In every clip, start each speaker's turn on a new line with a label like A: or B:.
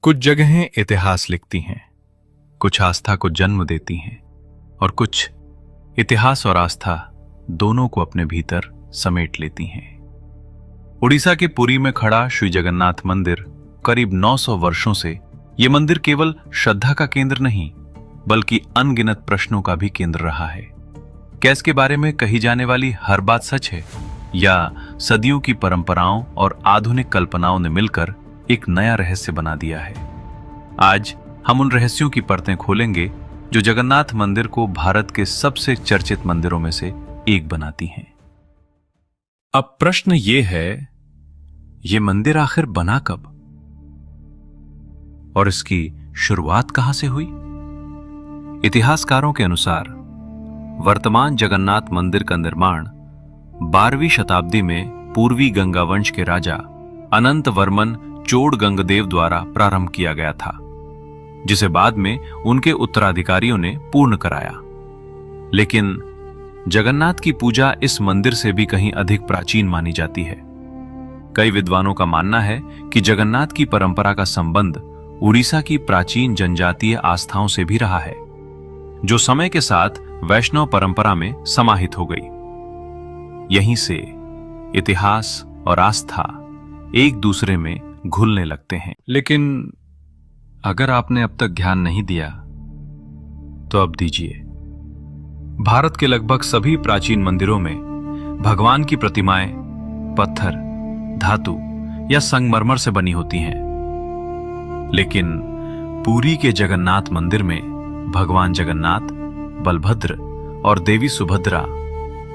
A: कुछ जगहें इतिहास लिखती हैं, कुछ आस्था को जन्म देती हैं और कुछ इतिहास और आस्था दोनों को अपने भीतर समेट लेती हैं। उड़ीसा के पुरी में खड़ा श्री जगन्नाथ मंदिर करीब 900 वर्षों से यह मंदिर केवल श्रद्धा का केंद्र नहीं बल्कि अनगिनत प्रश्नों का भी केंद्र रहा है। क्या इसके बारे में कही जाने वाली हर बात सच है या सदियों की परंपराओं और आधुनिक कल्पनाओं ने मिलकर एक नया रहस्य बना दिया है? आज हम उन रहस्यों की परतें खोलेंगे जो जगन्नाथ मंदिर को भारत के सबसे चर्चित मंदिरों में से एक बनाती हैं। अब प्रश्न ये है, ये मंदिर आखिर बना कब और इसकी शुरुआत कहां से हुई? इतिहासकारों के अनुसार वर्तमान जगन्नाथ मंदिर का निर्माण 12वीं शताब्दी में पूर्वी गंगा वंश के राजा अनंत वर्मन चोड़ गंगदेव द्वारा प्रारंभ किया गया था, जिसे बाद में उनके उत्तराधिकारियों ने पूर्ण कराया। लेकिन जगन्नाथ की पूजा इस मंदिर से भी कहीं अधिक प्राचीन मानी जाती है। कई विद्वानों का मानना है कि जगन्नाथ की परंपरा का संबंध उड़ीसा की प्राचीन जनजातीय आस्थाओं से भी रहा है, जो समय के साथ वैष्णव परंपरा में समाहित हो गई। यहीं से इतिहास और आस्था एक दूसरे में घुलने लगते हैं। लेकिन अगर आपने अब तक ध्यान नहीं दिया तो अब दीजिए। भारत के लगभग सभी प्राचीन मंदिरों में भगवान की प्रतिमाएं पत्थर, धातु या संगमरमर से बनी होती हैं, लेकिन पुरी के जगन्नाथ मंदिर में भगवान जगन्नाथ, बलभद्र और देवी सुभद्रा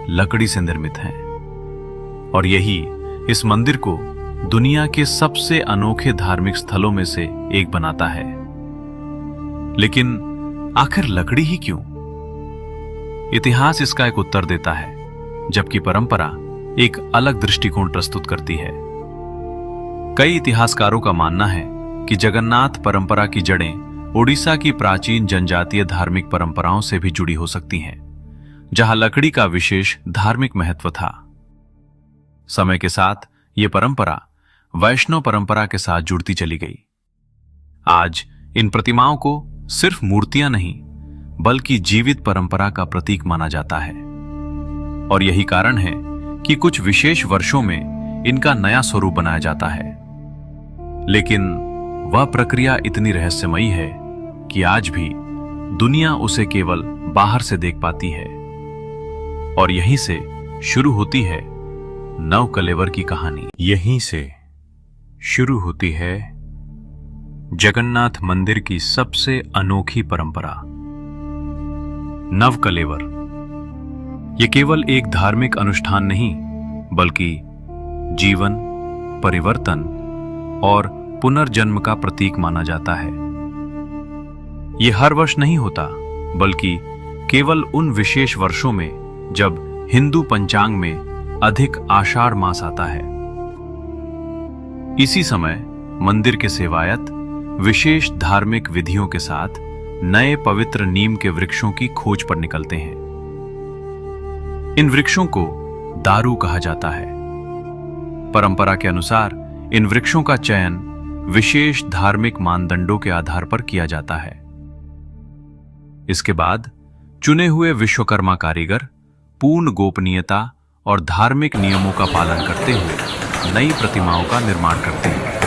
A: लकड़ी से निर्मित हैं और यही इस मंदिर को दुनिया के सबसे अनोखे धार्मिक स्थलों में से एक बनाता है। लेकिन आखिर लकड़ी ही क्यों? इतिहास इसका एक उत्तर देता है, जबकि परंपरा एक अलग दृष्टिकोण प्रस्तुत करती है। कई इतिहासकारों का मानना है कि जगन्नाथ परंपरा की जड़ें उड़ीसा की प्राचीन जनजातीय धार्मिक परंपराओं से भी जुड़ी हो सकती हैं, जहां लकड़ी का विशेष धार्मिक महत्व था। समय के साथ यह परंपरा वैष्णव परंपरा के साथ जुड़ती चली गई। आज इन प्रतिमाओं को सिर्फ मूर्तियां नहीं बल्कि जीवित परंपरा का प्रतीक माना जाता है और यही कारण है कि कुछ विशेष वर्षों में इनका नया स्वरूप बनाया जाता है। लेकिन वह प्रक्रिया इतनी रहस्यमयी है कि आज भी दुनिया उसे केवल बाहर से देख पाती है और यहीं से शुरू होती है नवकलेवर की कहानी। यहीं से शुरू होती है जगन्नाथ मंदिर की सबसे अनोखी परंपरा, नवकलेवर। यह केवल एक धार्मिक अनुष्ठान नहीं बल्कि जीवन, परिवर्तन और पुनर्जन्म का प्रतीक माना जाता है। यह हर वर्ष नहीं होता बल्कि केवल उन विशेष वर्षों में जब हिंदू पंचांग में अधिक आषाढ़ मास आता है। इसी समय मंदिर के सेवायत विशेष धार्मिक विधियों के साथ नए पवित्र नीम के वृक्षों की खोज पर निकलते हैं। इन वृक्षों को दारू कहा जाता है। परंपरा के अनुसार इन वृक्षों का चयन विशेष धार्मिक मानदंडों के आधार पर किया जाता है। इसके बाद चुने हुए विश्वकर्मा कारीगर पूर्ण गोपनीयता और धार्मिक नियमों का पालन करते हुए नई प्रतिमाओं का निर्माण करते हैं।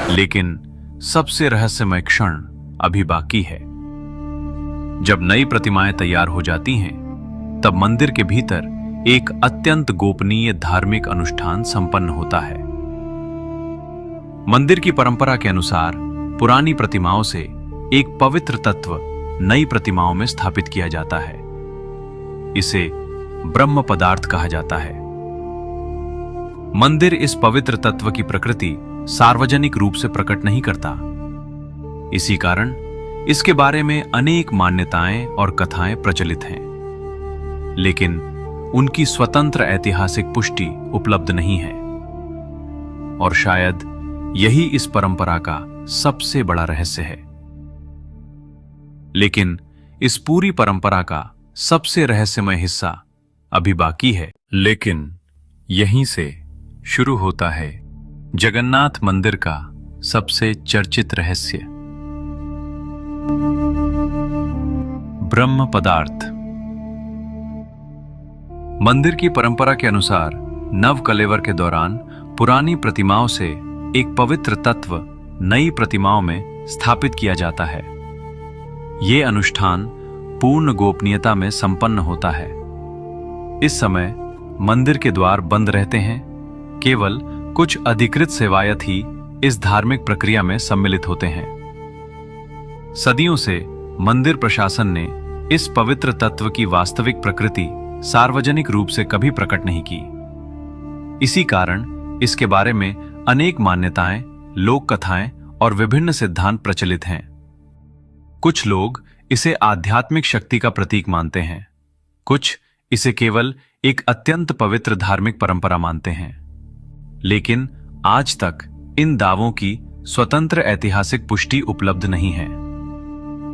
A: लेकिन सबसे रहस्यमय क्षण अभी बाकी है। जब नई प्रतिमाएं तैयार हो जाती हैं, तब मंदिर के भीतर एक अत्यंत गोपनीय धार्मिक अनुष्ठान संपन्न होता है। मंदिर की परंपरा के अनुसार पुरानी प्रतिमाओं से एक पवित्र तत्व नई प्रतिमाओं में स्थापित किया जाता है। इसे ब्रह्म पदार्थ कहा जाता है। मंदिर इस पवित्र तत्व की प्रकृति सार्वजनिक रूप से प्रकट नहीं करता। इसी कारण इसके बारे में अनेक मान्यताएं और कथाएं प्रचलित हैं, लेकिन उनकी स्वतंत्र ऐतिहासिक पुष्टि उपलब्ध नहीं है और शायद यही इस परंपरा का सबसे बड़ा रहस्य है। लेकिन इस पूरी परंपरा का सबसे रहस्यमय हिस्सा अभी बाकी है। लेकिन यहीं से शुरू होता है जगन्नाथ मंदिर का सबसे चर्चित रहस्य। ब्रह्म पदार्थ। मंदिर की परंपरा के अनुसार नव कलेवर के दौरान पुरानी प्रतिमाओं से एक पवित्र तत्व नई प्रतिमाओं में स्थापित किया जाता है। ये अनुष्ठान पूर्ण गोपनीयता में संपन्न होता है। इस समय मंदिर के द्वार बंद रहते हैं। केवल कुछ अधिकृत सेवायत ही इस धार्मिक प्रक्रिया में सम्मिलित होते हैं। सदियों से मंदिर प्रशासन ने इस पवित्र तत्व की वास्तविक प्रकृति सार्वजनिक रूप से कभी प्रकट नहीं की। इसी कारण इसके बारे में अनेक मान्यताएं, लोक कथाएं और विभिन्न सिद्धांत प्रचलित हैं। कुछ लोग इसे आध्यात्मिक शक्ति का प्रतीक मानते हैं, कुछ इसे केवल एक अत्यंत पवित्र धार्मिक परंपरा मानते हैं। लेकिन आज तक इन दावों की स्वतंत्र ऐतिहासिक पुष्टि उपलब्ध नहीं है,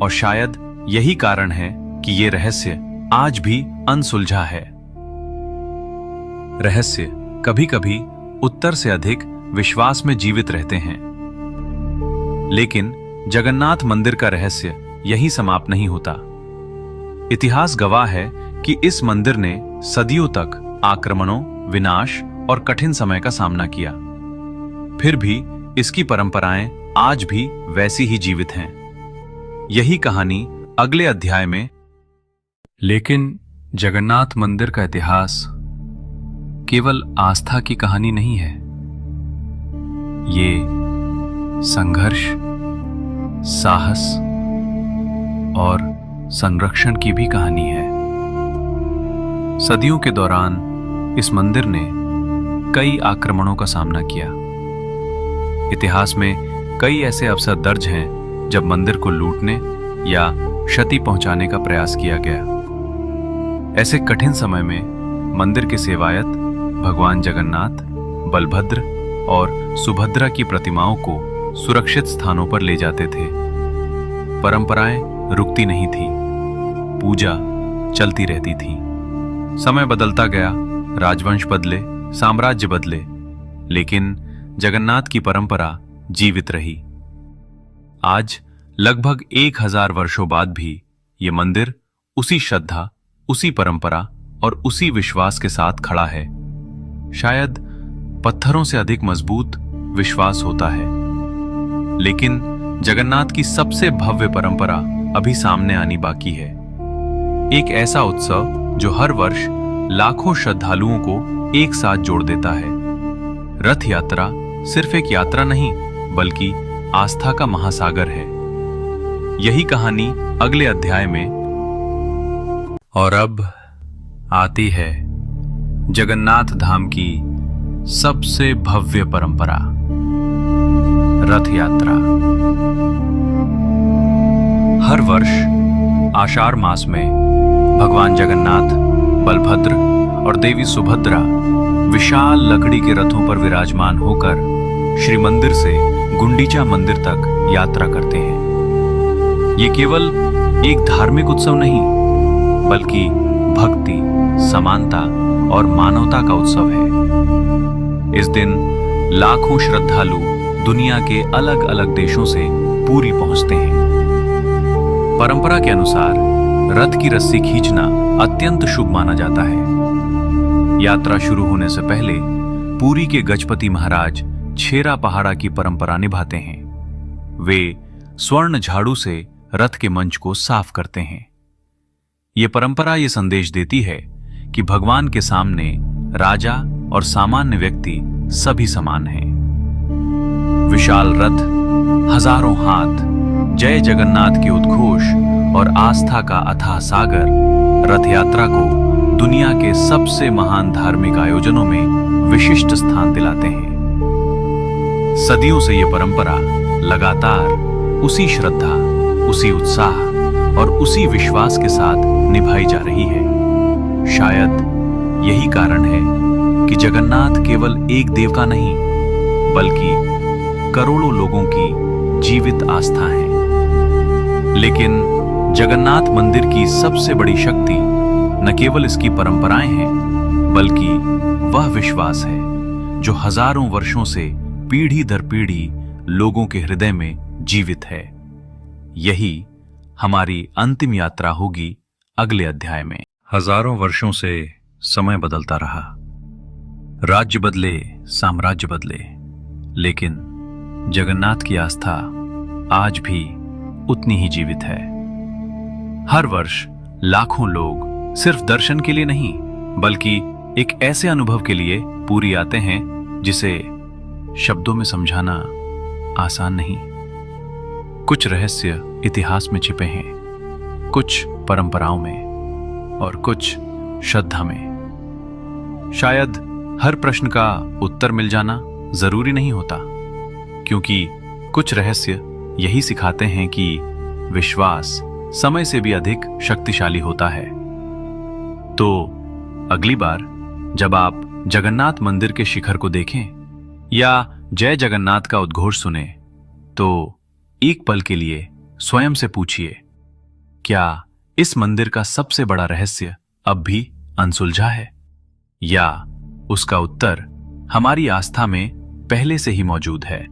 A: और शायद यही कारण है कि ये रहस्य आज भी अनसुलझा है। रहस्य कभी कभी उत्तर से अधिक विश्वास में जीवित रहते हैं। लेकिन जगन्नाथ मंदिर का रहस्य यही समाप्त नहीं होता। इतिहास गवाह है कि इस मंदिर ने सदियों तक आक्रमणों, विनाश और कठिन समय का सामना किया। फिर भी इसकी परंपराएं आज भी वैसी ही जीवित हैं। यही कहानी अगले अध्याय में। लेकिन जगन्नाथ मंदिर का इतिहास केवल आस्था की कहानी नहीं है। ये संघर्ष, साहस और संरक्षण की भी कहानी है। सदियों के दौरान इस मंदिर ने कई आक्रमणों का सामना किया। इतिहास में कई ऐसे अवसर दर्ज हैं जब मंदिर को लूटने या क्षति पहुंचाने का प्रयास किया गया। ऐसे कठिन समय में मंदिर के सेवायत भगवान जगन्नाथ, बलभद्र और सुभद्रा की प्रतिमाओं को सुरक्षित स्थानों पर ले जाते थे। परंपराएं रुकती नहीं थी, पूजा चलती रहती थी। समय बदलता गया, राजवंश बदले, साम्राज्य बदले, लेकिन जगन्नाथ की परंपरा जीवित रही। आज लगभग 1000 वर्षों बाद भी ये मंदिर उसी श्रद्धा, उसी परंपरा और उसी विश्वास के साथ खड़ा है। शायद पत्थरों से अधिक मजबूत विश्वास होता है। लेकिन जगन्नाथ की सबसे भव्य परंपरा अभी सामने आनी बाकी है। एक ऐसा उत्सव जो हर वर्ष लाखों श्रद्धालुओं को एक साथ जोड़ देता है। रथ यात्रा सिर्फ एक यात्रा नहीं, बल्कि आस्था का महासागर है। यही कहानी अगले अध्याय में। और अब आती है जगन्नाथ धाम की सबसे भव्य परंपरा, रथ यात्रा। हर वर्ष आषाढ़ मास में भगवान जगन्नाथ, बलभद्र और देवी सुभद्रा विशाल लकड़ी के रथों पर विराजमान होकर श्री मंदिर से गुंडीचा मंदिर तक यात्रा करते हैं। ये केवल एक धार्मिक उत्सव नहीं, बल्कि भक्ति, समानता और मानवता का उत्सव है। इस दिन लाखों श्रद्धालु दुनिया के अलग अलग देशों से पुरी पहुंचते हैं। परंपरा के अनुसार रथ की रस्सी खींचना अत्यंत शुभ माना जाता है। यात्रा शुरू होने से पहले पुरी के गजपति महाराज छेरा पहाड़ा की परंपरा निभाते हैं। वे स्वर्ण झाड़ू से रथ के मंच को साफ करते हैं। ये परंपरा ये संदेश देती है कि भगवान के सामने राजा और सामान्य व्यक्ति सभी समान हैं। विशाल रथ, हजारों हाथ, जय जगन्नाथ के उद्घोष और आस्था का अथाह सागर रथ यात्रा को दुनिया के सबसे महान धार्मिक आयोजनों में विशिष्ट स्थान दिलाते हैं। सदियों से यह परंपरा लगातार उसी श्रद्धा, उसी उत्साह और उसी विश्वास के साथ निभाई जा रही है। शायद यही कारण है कि जगन्नाथ केवल एक देव का नहीं, बल्कि करोड़ों लोगों की जीवित आस्था है। लेकिन जगन्नाथ मंदिर की सबसे बड़ी शक्ति न केवल इसकी परंपराएं हैं, बल्कि वह विश्वास है जो हजारों वर्षों से पीढ़ी दर पीढ़ी लोगों के हृदय में जीवित है। यही हमारी अंतिम यात्रा होगी अगले अध्याय में। हजारों वर्षों से समय बदलता रहा, राज्य बदले, साम्राज्य बदले, लेकिन जगन्नाथ की आस्था आज भी उतनी ही जीवित है। हर वर्ष लाखों लोग सिर्फ दर्शन के लिए नहीं, बल्कि एक ऐसे अनुभव के लिए पूरी आते हैं जिसे शब्दों में समझाना आसान नहीं। कुछ रहस्य इतिहास में छिपे हैं, कुछ परंपराओं में और कुछ श्रद्धा में। शायद हर प्रश्न का उत्तर मिल जाना जरूरी नहीं होता, क्योंकि कुछ रहस्य यही सिखाते हैं कि विश्वास समय से भी अधिक शक्तिशाली होता है। तो अगली बार जब आप जगन्नाथ मंदिर के शिखर को देखें या जय जगन्नाथ का उद्घोष सुने, तो एक पल के लिए स्वयं से पूछिए, क्या इस मंदिर का सबसे बड़ा रहस्य अब भी अनसुलझा है, या उसका उत्तर हमारी आस्था में पहले से ही मौजूद है?